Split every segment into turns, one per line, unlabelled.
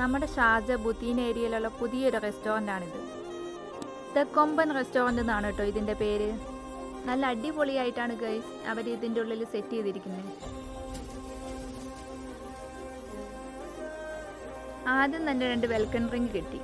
നമ്മുടെ ഷാർജ ബുത്തീൻ ഏരിയയിലുള്ള പുതിയൊരു റെസ്റ്റോറൻ്റാണിത്. ദ കൊമ്പൻ റെസ്റ്റോറൻ്റ് എന്നാണ് കേട്ടോ ഇതിൻ്റെ പേര്. നല്ല അടിപൊളിയായിട്ടാണ് ഗൈസ് അവർ ഇതിൻ്റെ ഉള്ളിൽ സെറ്റ് ചെയ്തിരിക്കുന്നത്. ആദ്യം തന്നെ 2 വെൽക്കം ഡ്രിങ്ക് കിട്ടി.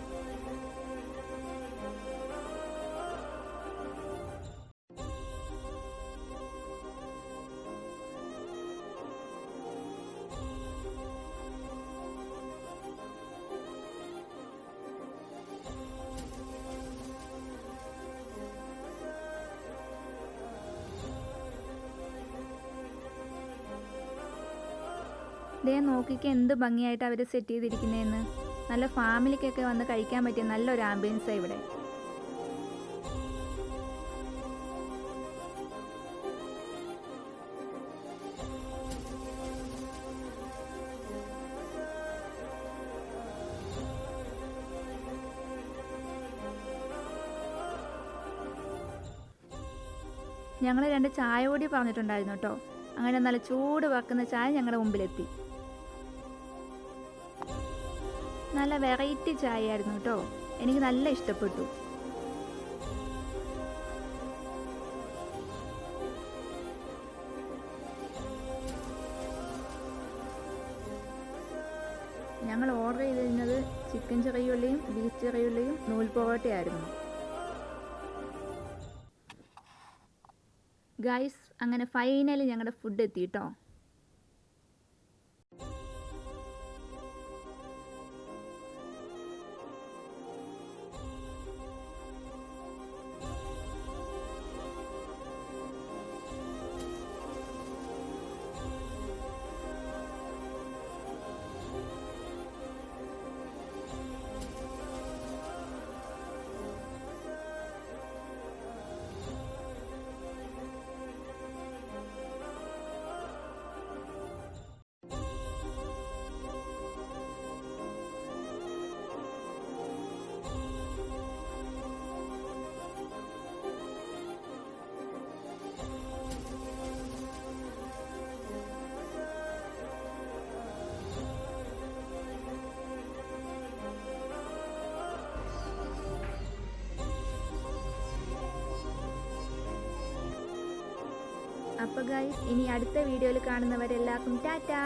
ദേ നോക്കിക്ക് എന്ത് ഭംഗിയായിട്ട് അവർ സെറ്റ് ചെയ്തിരിക്കുന്നതെന്ന്. നല്ല ഫാമിലിക്കൊക്കെ വന്ന് കഴിക്കാൻ പറ്റിയ നല്ലൊരു ആംബിയൻസാണ് ഇവിടെ. ഞങ്ങൾ 2 ചായ കൂടി പറഞ്ഞിട്ടുണ്ടായിരുന്നു കേട്ടോ. അങ്ങനെ നല്ല ചൂട് വറുക്കുന്ന ചായ ഞങ്ങളുടെ മുമ്പിലെത്തി. നല്ല വെറൈറ്റി ചായ ആയിരുന്നു കേട്ടോ. എനിക്ക് നല്ല ഇഷ്ടപ്പെട്ടു. ഞങ്ങൾ ഓർഡർ ചെയ്തിരുന്നത് ചിക്കൻ ചെറിയുള്ളിയും ബീഫ് ചെറിയുള്ളിയും നൂൽ പൊറോട്ടയായിരുന്നു. ഗൈസ് അങ്ങനെ ഫൈനലി ഞങ്ങളുടെ ഫുഡ് എത്തി കേട്ടോ. അപ്പോൾ ഗൈസ് ഇനി അടുത്ത വീഡിയോയിൽ കാണുന്നവരെല്ലാവർക്കും ടാറ്റാ.